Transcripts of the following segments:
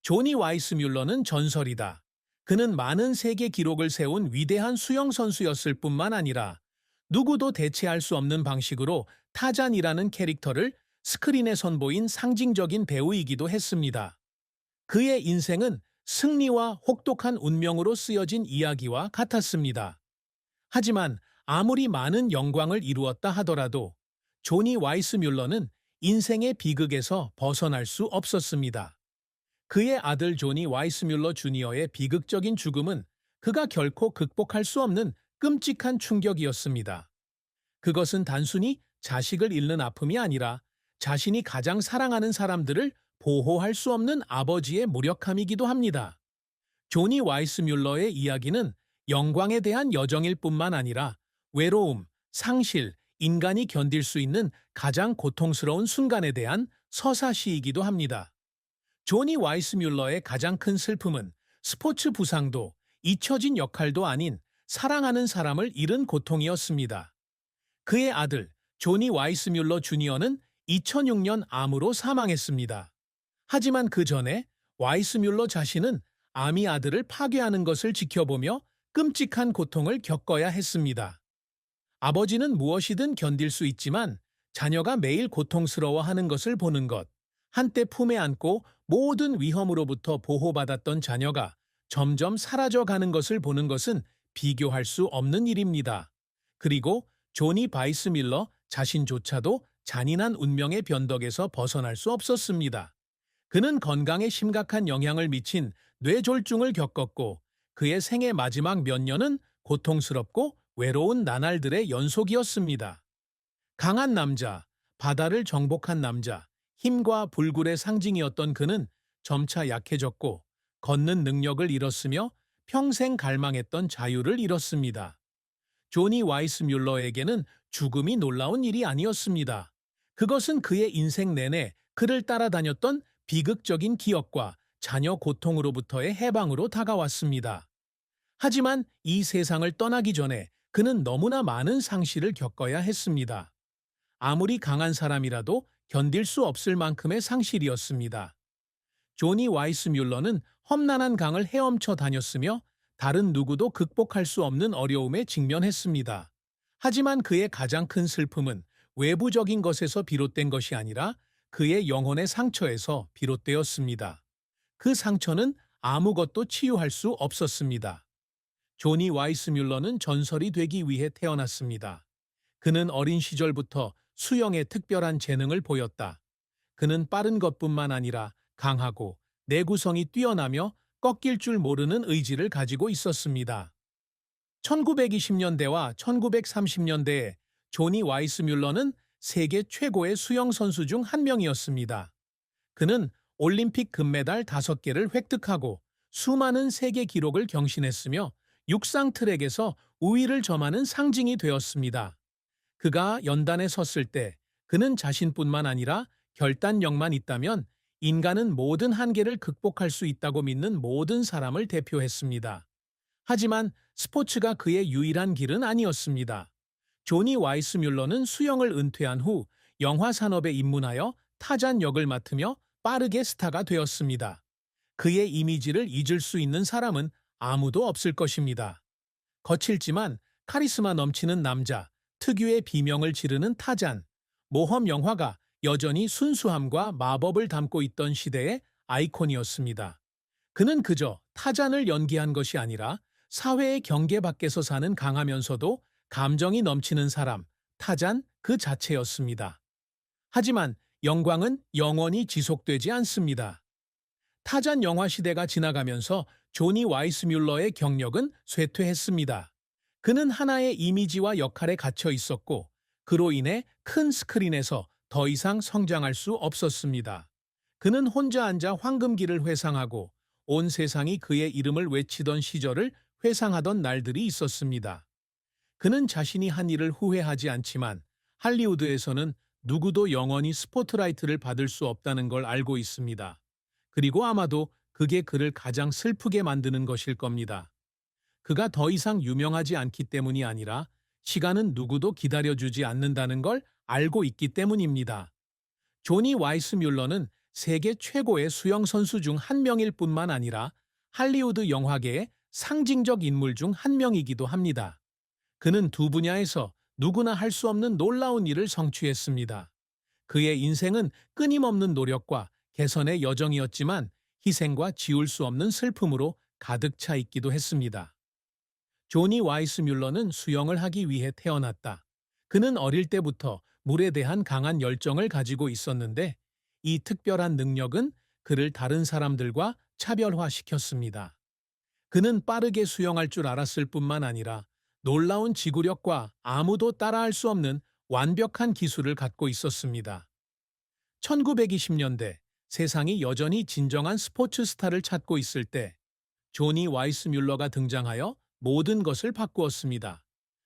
조니 와이스뮬러는 전설이다. 그는 많은 세계 기록을 세운 위대한 수영 선수였을 뿐만 아니라 누구도 대체할 수 없는 방식으로 타잔이라는 캐릭터를 스크린에 선보인 상징적인 배우이기도 했습니다. 그의 인생은 승리와 혹독한 운명으로 쓰여진 이야기와 같았습니다. 하지만 아무리 많은 영광을 이루었다 하더라도 조니 와이스뮬러는 인생의 비극에서 벗어날 수 없었습니다. 그의 아들 조니 와이스뮬러 주니어의 비극적인 죽음은 그가 결코 극복할 수 없는 끔찍한 충격이었습니다. 그것은 단순히 자식을 잃는 아픔이 아니라 자신이 가장 사랑하는 사람들을 보호할 수 없는 아버지의 무력함이기도 합니다. 조니 와이스뮬러의 이야기는 영광에 대한 여정일 뿐만 아니라 외로움, 상실, 인간이 견딜 수 있는 가장 고통스러운 순간에 대한 서사시이기도 합니다. 조니 와이스뮬러의 가장 큰 슬픔은 스포츠 부상도 잊혀진 역할도 아닌 사랑하는 사람을 잃은 고통이었습니다. 그의 아들 조니 와이스뮬러 주니어는 2006년 암으로 사망했습니다. 하지만 그 전에 와이스뮬러 자신은 암이 아들을 파괴하는 것을 지켜보며 끔찍한 고통을 겪어야 했습니다. 아버지는 무엇이든 견딜 수 있지만 자녀가 매일 고통스러워하는 것을 보는 것, 한때 품에 안고 모든 위험으로부터 보호받았던 자녀가 점점 사라져가는 것을 보는 것은 비교할 수 없는 일입니다. 그리고 조니 바이스밀러 자신조차도 잔인한 운명의 변덕에서 벗어날 수 없었습니다. 그는 건강에 심각한 영향을 미친 뇌졸중을 겪었고 그의 생애 마지막 몇 년은 고통스럽고 외로운 나날들의 연속이었습니다. 강한 남자, 바다를 정복한 남자, 힘과 불굴의 상징이었던 그는 점차 약해졌고 걷는 능력을 잃었으며 평생 갈망했던 자유를 잃었습니다. 조니 와이스뮬러에게는 죽음이 놀라운 일이 아니었습니다. 그것은 그의 인생 내내 그를 따라다녔던 비극적인 기억과 자녀 고통으로부터의 해방으로 다가왔습니다. 하지만 이 세상을 떠나기 전에 그는 너무나 많은 상실을 겪어야 했습니다. 아무리 강한 사람이라도 견딜 수 없을 만큼의 상실이었습니다. 조니 와이스뮬러는 험난한 강을 헤엄쳐 다녔으며 다른 누구도 극복할 수 없는 어려움에 직면했습니다. 하지만 그의 가장 큰 슬픔은 외부적인 것에서 비롯된 것이 아니라 그의 영혼의 상처에서 비롯되었습니다. 그 상처는 아무것도 치유할 수 없었습니다. 조니 와이스뮬러는 전설이 되기 위해 태어났습니다. 그는 어린 시절부터 수영에 특별한 재능을 보였다. 그는 빠른 것뿐만 아니라 강하고 내구성이 뛰어나며 꺾일 줄 모르는 의지를 가지고 있었습니다. 1920년대와 1930년대에 조니 와이스뮬러는 세계 최고의 수영 선수 중 한 명이었습니다. 그는 올림픽 금메달 5개를 획득하고 수많은 세계 기록을 경신했으며 육상 트랙에서 우위를 점하는 상징이 되었습니다. 그가 연단에 섰을 때 그는 자신뿐만 아니라 결단력만 있다면 인간은 모든 한계를 극복할 수 있다고 믿는 모든 사람을 대표했습니다. 하지만 스포츠가 그의 유일한 길은 아니었습니다. 조니 와이스뮬러는 수영을 은퇴한 후 영화 산업에 입문하여 타잔 역을 맡으며 빠르게 스타가 되었습니다. 그의 이미지를 잊을 수 있는 사람은 아무도 없을 것입니다. 거칠지만 카리스마 넘치는 남자, 특유의 비명을 지르는 타잔, 모험 영화가 여전히 순수함과 마법을 담고 있던 시대의 아이콘이었습니다. 그는 그저 타잔을 연기한 것이 아니라 사회의 경계 밖에서 사는 강하면서도 감정이 넘치는 사람, 타잔 그 자체였습니다. 하지만 영광은 영원히 지속되지 않습니다. 타잔 영화 시대가 지나가면서 조니 와이스뮬러의 경력은 쇠퇴했습니다. 그는 하나의 이미지와 역할에 갇혀 있었고 그로 인해 큰 스크린에서 더 이상 성장할 수 없었습니다. 그는 혼자 앉아 황금기를 회상하고 온 세상이 그의 이름을 외치던 시절을 회상하던 날들이 있었습니다. 그는 자신이 한 일을 후회하지 않지만 할리우드에서는 누구도 영원히 스포트라이트를 받을 수 없다는 걸 알고 있습니다. 그리고 아마도 그게 그를 가장 슬프게 만드는 것일 겁니다. 그가 더 이상 유명하지 않기 때문이 아니라 시간은 누구도 기다려주지 않는다는 걸 알고 있기 때문입니다. 조니 와이스뮬러는 세계 최고의 수영 선수 중 한 명일 뿐만 아니라 할리우드 영화계의 상징적 인물 중 한 명이기도 합니다. 그는 두 분야에서 누구나 할 수 없는 놀라운 일을 성취했습니다. 그의 인생은 끊임없는 노력과 개선의 여정이었지만 희생과 지울 수 없는 슬픔으로 가득 차 있기도 했습니다. 조니 와이스뮬러는 수영을 하기 위해 태어났다. 그는 어릴 때부터 물에 대한 강한 열정을 가지고 있었는데 이 특별한 능력은 그를 다른 사람들과 차별화시켰습니다. 그는 빠르게 수영할 줄 알았을 뿐만 아니라 놀라운 지구력과 아무도 따라할 수 없는 완벽한 기술을 갖고 있었습니다. 1920년대 세상이 여전히 진정한 스포츠 스타를 찾고 있을 때 조니 와이스뮬러가 등장하여 모든 것을 바꾸었습니다.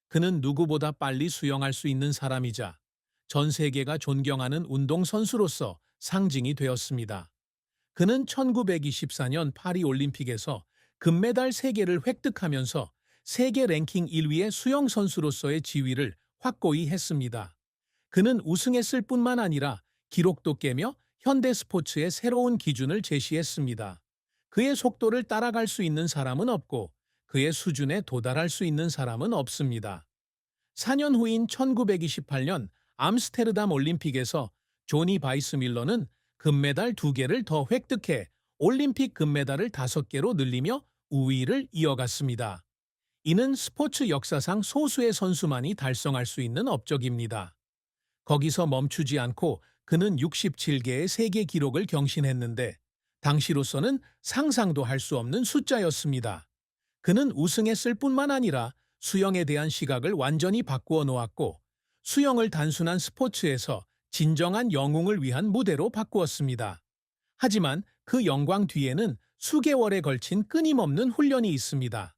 그는 누구보다 빨리 수영할 수 있는 사람이자 전 세계가 존경하는 운동선수로서 상징이 되었습니다. 그는 1924년 파리 올림픽에서 금메달 3개를 획득하면서 세계 랭킹 1위의 수영선수로서의 지위를 확고히 했습니다. 그는 우승했을 뿐만 아니라 기록도 깨며 현대 스포츠의 새로운 기준을 제시했습니다. 그의 속도를 따라갈 수 있는 사람은 없고 그의 수준에 도달할 수 있는 사람은 없습니다. 4년 후인 1928년 암스테르담 올림픽에서 조니 바이스밀러는 금메달 2개를 더 획득해 올림픽 금메달을 5개로 늘리며 우위를 이어갔습니다. 이는 스포츠 역사상 소수의 선수만이 달성할 수 있는 업적입니다. 거기서 멈추지 않고 그는 67개의 세계 기록을 경신했는데 당시로서는 상상도 할 수 없는 숫자였습니다. 그는 우승했을 뿐만 아니라 수영에 대한 시각을 완전히 바꾸어 놓았고 수영을 단순한 스포츠에서 진정한 영웅을 위한 무대로 바꾸었습니다. 하지만 그 영광 뒤에는 수개월에 걸친 끊임없는 훈련이 있습니다.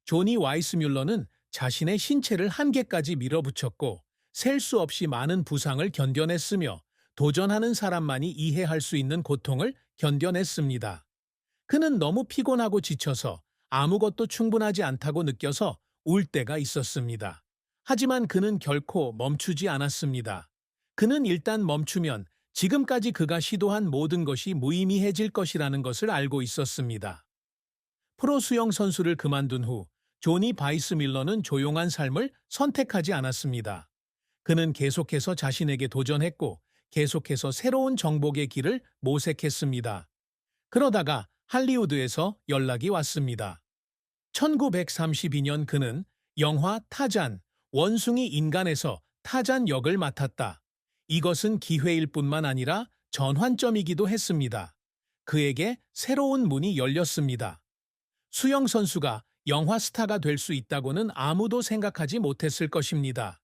조니 와이스뮬러는 자신의 신체를 한계까지 밀어붙였고 셀 수 없이 많은 부상을 견뎌냈으며 도전하는 사람만이 이해할 수 있는 고통을 견뎌냈습니다. 그는 너무 피곤하고 지쳐서 아무것도 충분하지 않다고 느껴서 울 때가 있었습니다. 하지만 그는 결코 멈추지 않았습니다. 그는 일단 멈추면 지금까지 그가 시도한 모든 것이 무의미해질 것이라는 것을 알고 있었습니다. 프로 수영 선수를 그만둔 후 조니 바이스밀러는 조용한 삶을 선택하지 않았습니다. 그는 계속해서 자신에게 도전했고 계속해서 새로운 정복의 길을 모색했습니다. 그러다가 할리우드에서 연락이 왔습니다. 1932년 그는 영화 타잔, 원숭이 인간에서 타잔 역을 맡았다. 이것은 기회일 뿐만 아니라 전환점이기도 했습니다. 그에게 새로운 문이 열렸습니다. 수영 선수가 영화 스타가 될 수 있다고는 아무도 생각하지 못했을 것입니다.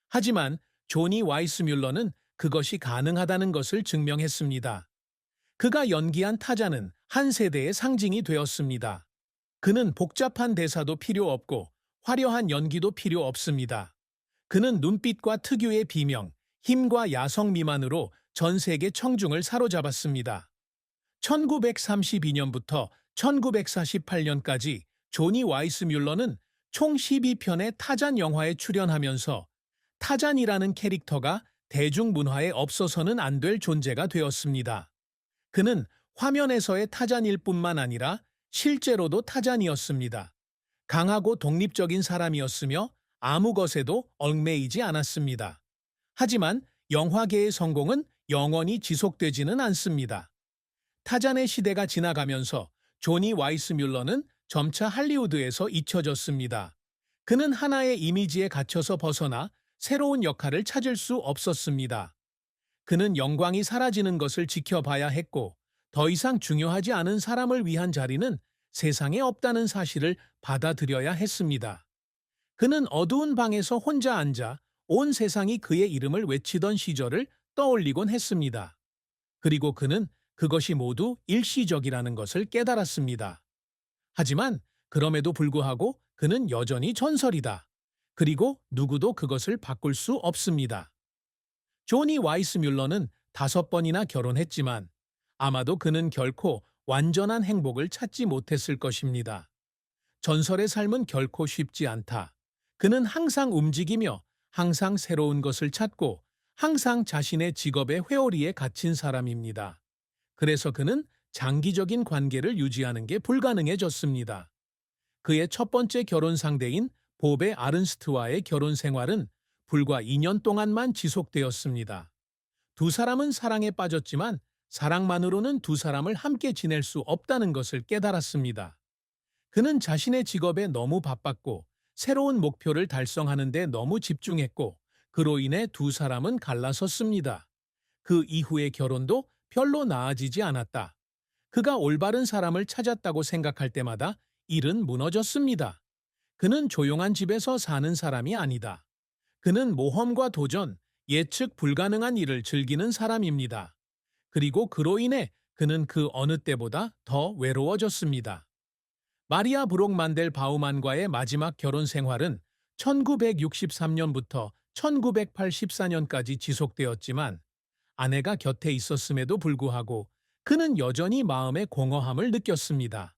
하지만 조니 와이스뮬러는 그것이 가능하다는 것을 증명했습니다. 그가 연기한 타잔은 한 세대의 상징이 되었습니다. 그는 복잡한 대사도 필요 없고 화려한 연기도 필요 없습니다. 그는 눈빛과 특유의 비명, 힘과 야성 미만으로 전 세계 청중을 사로잡았습니다. 1932년부터 1948년까지 조니 와이스뮬러는 총 12편의 타잔 영화에 출연하면서 타잔이라는 캐릭터가 대중문화에 없어서는 안 될 존재가 되었습니다. 그는 화면에서의 타잔일 뿐만 아니라 실제로도 타잔이었습니다. 강하고 독립적인 사람이었으며 아무 것에도 얽매이지 않았습니다. 하지만 영화계의 성공은 영원히 지속되지는 않습니다. 타잔의 시대가 지나가면서 조니 와이스뮬러는 점차 할리우드에서 잊혀졌습니다. 그는 하나의 이미지에 갇혀서 벗어나 새로운 역할을 찾을 수 없었습니다. 그는 영광이 사라지는 것을 지켜봐야 했고 더 이상 중요하지 않은 사람을 위한 자리는 세상에 없다는 사실을 받아들여야 했습니다. 그는 어두운 방에서 혼자 앉아 온 세상이 그의 이름을 외치던 시절을 떠올리곤 했습니다. 그리고 그는 그것이 모두 일시적이라는 것을 깨달았습니다. 하지만 그럼에도 불구하고 그는 여전히 전설이다. 그리고 누구도 그것을 바꿀 수 없습니다. 조니 와이스뮬러는 5번이나 결혼했지만 아마도 그는 결코 완전한 행복을 찾지 못했을 것입니다. 전설의 삶은 결코 쉽지 않다. 그는 항상 움직이며 항상 새로운 것을 찾고 항상 자신의 직업의 회오리에 갇힌 사람입니다. 그래서 그는 장기적인 관계를 유지하는 게 불가능해졌습니다. 그의 첫 번째 결혼 상대인 보베 아른스트와의 결혼 생활은 불과 2년 동안만 지속되었습니다. 두 사람은 사랑에 빠졌지만 사랑만으로는 두 사람을 함께 지낼 수 없다는 것을 깨달았습니다. 그는 자신의 직업에 너무 바빴고 새로운 목표를 달성하는 데 너무 집중했고 그로 인해 두 사람은 갈라섰습니다. 그 이후의 결혼도 별로 나아지지 않았다. 그가 올바른 사람을 찾았다고 생각할 때마다 일은 무너졌습니다. 그는 조용한 집에서 사는 사람이 아니다. 그는 모험과 도전, 예측 불가능한 일을 즐기는 사람입니다. 그리고 그로 인해 그는 그 어느 때보다 더 외로워졌습니다. 마리아 브록 만델 바우만과의 마지막 결혼 생활은 1963년부터 1984년까지 지속되었지만 아내가 곁에 있었음에도 불구하고 그는 여전히 마음의 공허함을 느꼈습니다.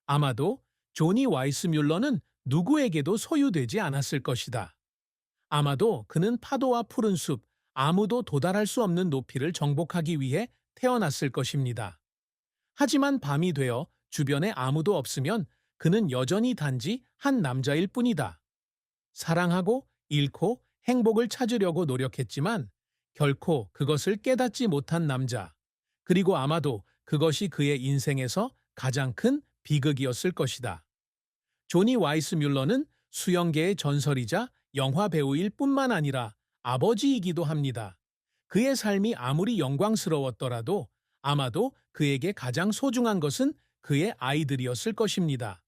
아마도 조니 와이스뮬러는 누구에게도 소유되지 않았을 것이다. 아마도 그는 파도와 푸른 숲, 아무도 도달할 수 없는 높이를 정복하기 위해 태어났을 것입니다. 하지만 밤이 되어 주변에 아무도 없으면 그는 여전히 단지 한 남자일 뿐이다. 사랑하고 잃고 행복을 찾으려고 노력했지만 결코 그것을 깨닫지 못한 남자. 그리고 아마도 그것이 그의 인생에서 가장 큰 비극이었을 것이다. 조니 와이스뮬러는 수영계의 전설이자 영화 배우일 뿐만 아니라 아버지이기도 합니다. 그의 삶이 아무리 영광스러웠더라도 아마도 그에게 가장 소중한 것은 그의 아이들이었을 것입니다.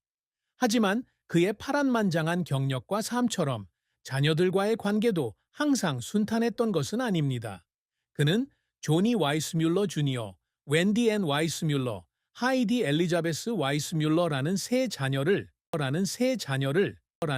하지만 그의 파란만장한 경력과 삶처럼 자녀들과의 관계도 항상 순탄했던 것은 아닙니다. 그는 조니 와이스뮬러 주니어, 웬디 앤 와이스뮬러, 하이디 엘리자베스 와이스뮬러라는 세 자녀를